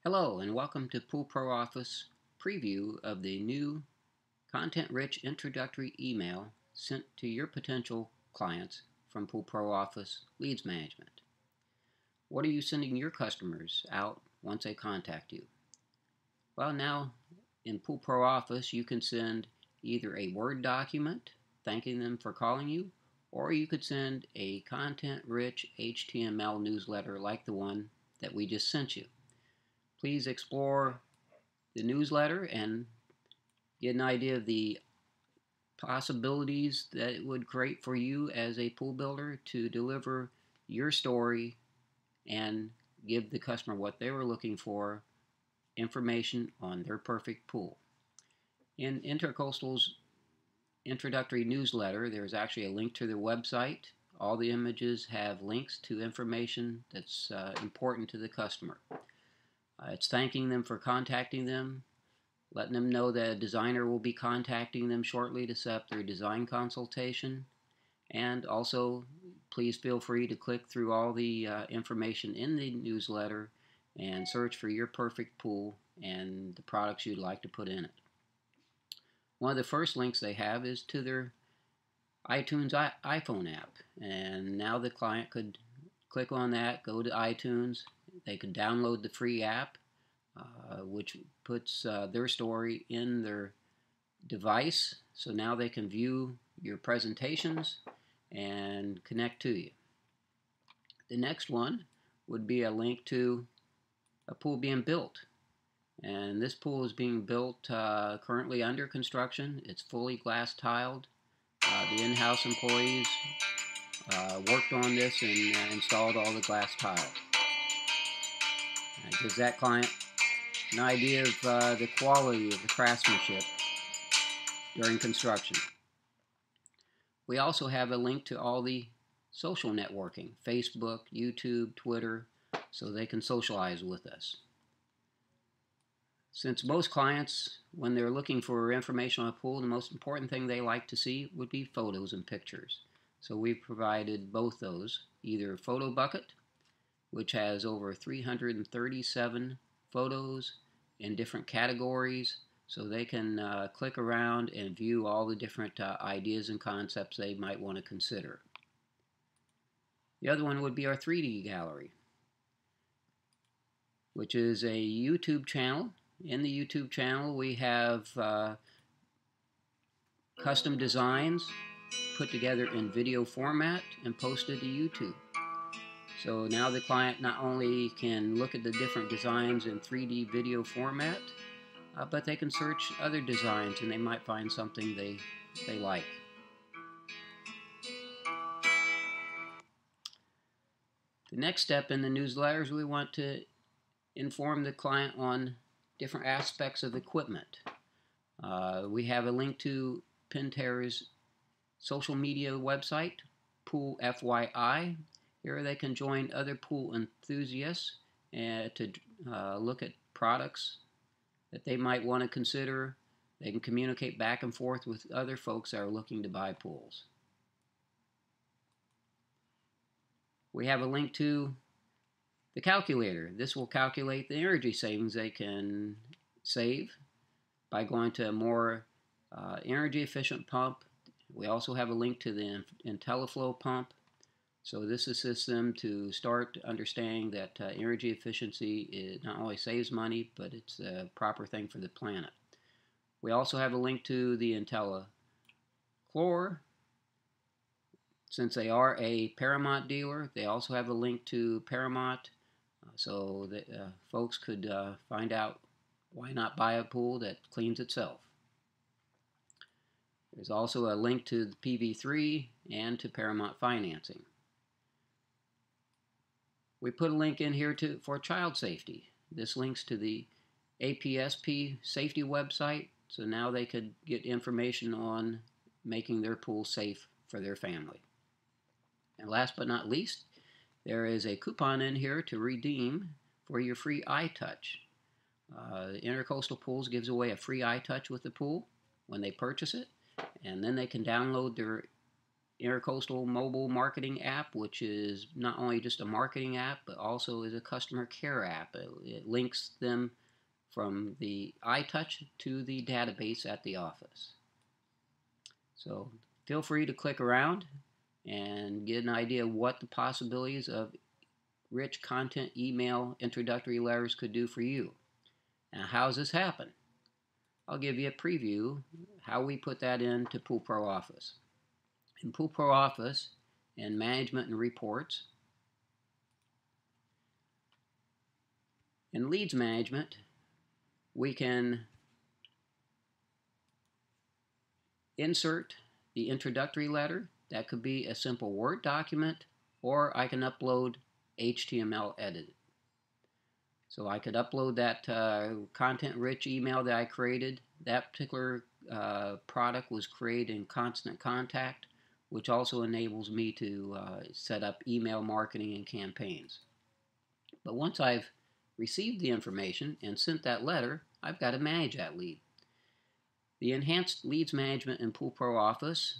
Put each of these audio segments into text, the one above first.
Hello and welcome to Pool Pro Office preview of the new content-rich introductory email sent to your potential clients from Pool Pro Office Leads Management. What are you sending your customers out once they contact you? Well, now in Pool Pro Office you can send either a Word document thanking them for calling you, or you could send a content-rich HTML newsletter like the one that we just sent you. Please explore the newsletter and get an idea of the possibilities that it would create for you as a pool builder to deliver your story and give the customer what they were looking for, information on their perfect pool. In Intercoastal's introductory newsletter, there's actually a link to their website. All the images have links to information that's important to the customer. It's thanking them for contacting them, letting them know that a designer will be contacting them shortly to set up their design consultation, and also please feel free to click through all the information in the newsletter and search for your perfect pool and the products you'd like to put in it. One of the first links they have is to their iTunes iPhone app, and now the client could click on that, go to iTunes. They could download the free app, which puts their story in their device, so now they can view your presentations and connect to you. The next one would be a link to a pool being built, and this pool is being built currently under construction. It's fully glass tiled. The in-house employees worked on this and installed all the glass tile. It gives that client an idea of the quality of the craftsmanship during construction. We also have a link to all the social networking, Facebook, YouTube, Twitter, so they can socialize with us. Since most clients, when they're looking for information on a pool, the most important thing they like to see would be photos and pictures. So we've provided both those, either Photo Bucket, which has over 337 photos in different categories, so they can click around and view all the different ideas and concepts they might want to consider. The other one would be our 3D gallery, which is a YouTube channel. In the YouTube channel we have custom designs put together in video format and posted to YouTube. So now the client not only can look at the different designs in 3D video format, but they can search other designs and they might find something they like. The next step in the newsletter is we want to inform the client on different aspects of equipment. We have a link to Pentair's social media website, Pool FYI. Here they can join other pool enthusiasts to look at products that they might want to consider. They can communicate back and forth with other folks that are looking to buy pools. We have a link to the calculator. This will calculate the energy savings they can save by going to a more energy efficient pump. We also have a link to the IntelliFlow pump. So this assists them to start understanding that energy efficiency not only saves money, but it's the proper thing for the planet. We also have a link to the IntelliChlor. Since they are a Paramount dealer, they also have a link to Paramount, so that folks could find out why not buy a pool that cleans itself. There's also a link to the PV3 and to Paramount financing. We put a link in here for child safety. This links to the APSP safety website, so now they could get information on making their pool safe for their family. And last but not least, there is a coupon in here to redeem for your free iTouch. Intercoastal Pools gives away a free iTouch with the pool when they purchase it, and then they can download their Intercoastal Mobile Marketing app, which is not only just a marketing app, but also is a customer care app. It links them from the iTouch to the database at the office. So feel free to click around and get an idea of what the possibilities of rich content email introductory letters could do for you. Now, how does this happen? I'll give you a preview how we put that into PoolProOffice. In PoolProOffice, in Management and Reports, in Leads Management, we can insert the introductory letter. That could be a simple Word document, or I can upload HTML edited. So I could upload that content-rich email that I created. That particular product was created in Constant Contact, which also enables me to set up email marketing and campaigns. But once I've received the information and sent that letter, I've got to manage that lead. The enhanced leads management in PoolProOffice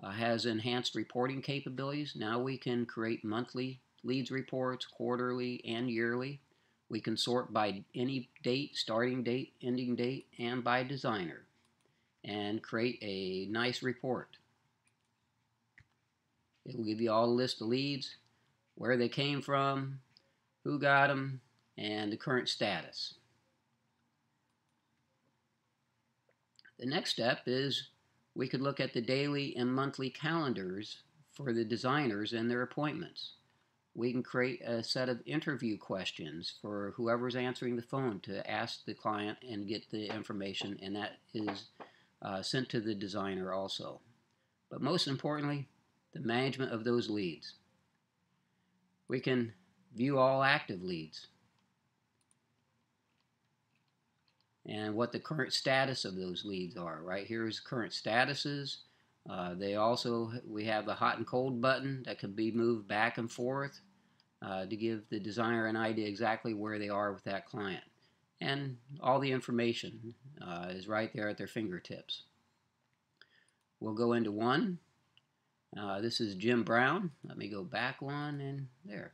has enhanced reporting capabilities. Now we can create monthly leads reports, quarterly and yearly. We can sort by any date, starting date, ending date, and by designer, and create a nice report. It will give you all the list of leads, where they came from, who got them, and the current status. The next step is we could look at the daily and monthly calendars for the designers and their appointments. We can create a set of interview questions for whoever's answering the phone to ask the client and get the information, and that is sent to the designer also. But most importantly, the management of those leads. We can view all active leads and what the current status of those leads are. Right here is current statuses. We have the hot and cold button that can be moved back and forth to give the designer an idea exactly where they are with that client. And all the information is right there at their fingertips. We'll go into one. This is Jim Brown. Let me go back one, and there.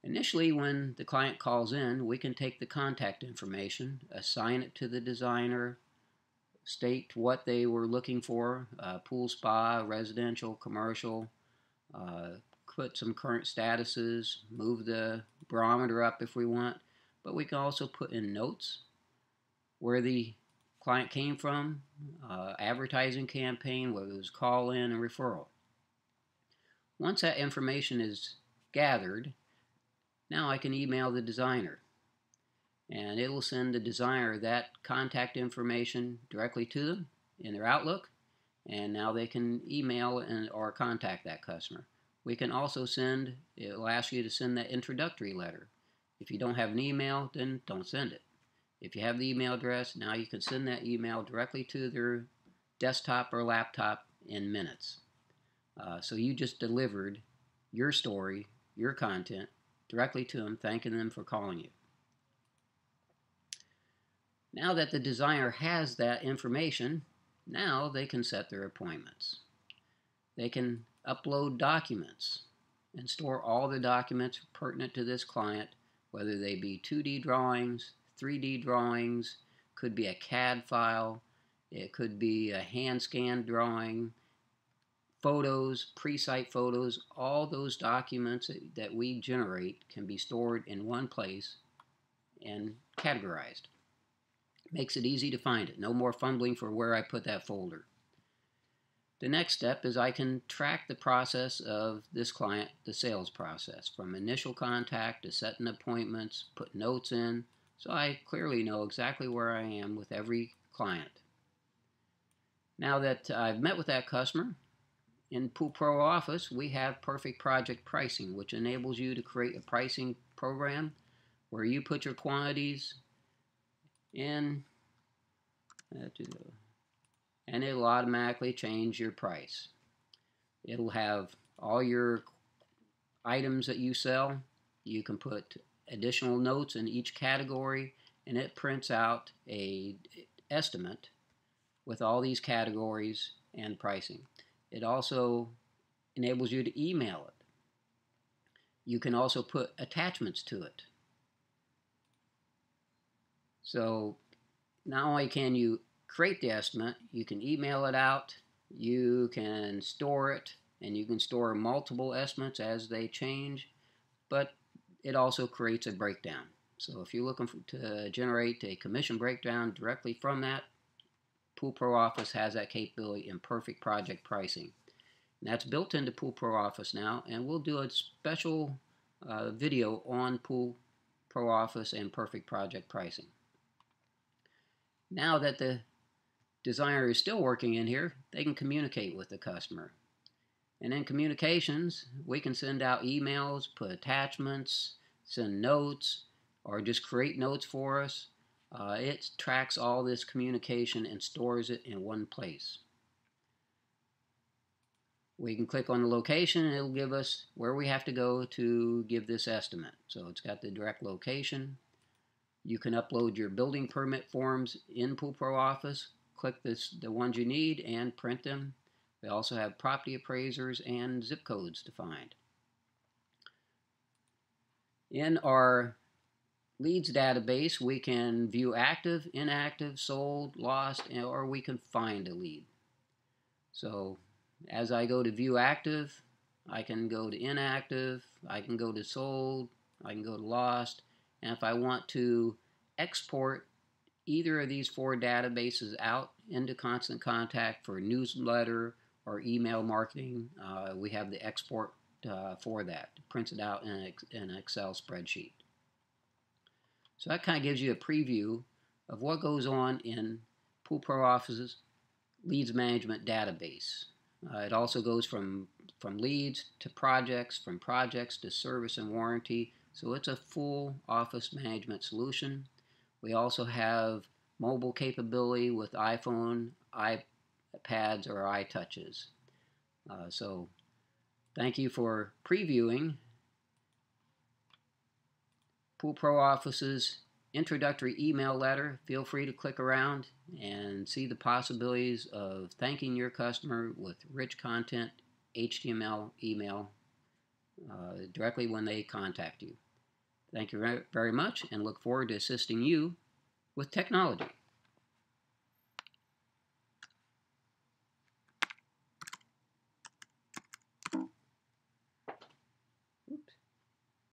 Initially, when the client calls in, we can take the contact information, assign it to the designer, state what they were looking for, pool spa, residential, commercial, put some current statuses, move the barometer up if we want, but we can also put in notes where the client came from, advertising campaign, whether it was call-in and referral. Once that information is gathered, now I can email the designer, and it will send the designer that contact information directly to them in their Outlook, and now they can email or contact that customer. We can also it will ask you to send that introductory letter. If you don't have an email, then don't send it. If you have the email address, now you can send that email directly to their desktop or laptop in minutes. So you just delivered your story, your content, directly to them, thanking them for calling you. Now that the designer has that information, now they can set their appointments. They can upload documents and store all the documents pertinent to this client, whether they be 2D drawings, 3D drawings, could be a CAD file, it could be a hand-scanned drawing, photos, pre-site photos. All those documents that we generate can be stored in one place and categorized. Makes it easy to find it. No more fumbling for where I put that folder. The next step is I can track the process of this client, the sales process, from initial contact to setting appointments, put notes in, so I clearly know exactly where I am with every client. Now that I've met with that customer, in PoolProOffice we have Perfect Project Pricing, which enables you to create a pricing program where you put your quantities in, and it'll automatically change your price. It'll have all your items that you sell. You can put additional notes in each category, and it prints out an estimate with all these categories and pricing. It also enables you to email it. You can also put attachments to it. So not only can you create the estimate, you can email it out, you can store it, and you can store multiple estimates as they change, but it also creates a breakdown. So if you're looking to generate a commission breakdown directly from that, PoolProOffice has that capability in Perfect Project Pricing. And that's built into PoolProOffice now, and we'll do a special video on PoolProOffice and Perfect Project Pricing. Now that the designer is still working in here, they can communicate with the customer. And in communications, we can send out emails, put attachments, send notes, or just create notes for us. It tracks all this communication and stores it in one place. We can click on the location and it'll give us where we have to go to give this estimate. So it's got the direct location. You can upload your building permit forms in PoolProOffice. Click the ones you need and print them. We also have property appraisers and zip codes to find. In our leads database, we can view active, inactive, sold, lost, or we can find a lead. So as I go to view active, I can go to inactive, I can go to sold, I can go to lost, and if I want to export either of these four databases out into Constant Contact for newsletter or email marketing, we have the export for that. It prints it out in an Excel spreadsheet. So that kind of gives you a preview of what goes on in PoolProOffice's leads management database. It also goes from leads to projects, from projects to service and warranty. So it's a full office management solution. We also have mobile capability with iPhone, iPads, or iTouches. So thank you for previewing PoolProOffice's introductory email letter. Feel free to click around and see the possibilities of thanking your customer with rich content, HTML email directly when they contact you. Thank you very much and look forward to assisting you with technology.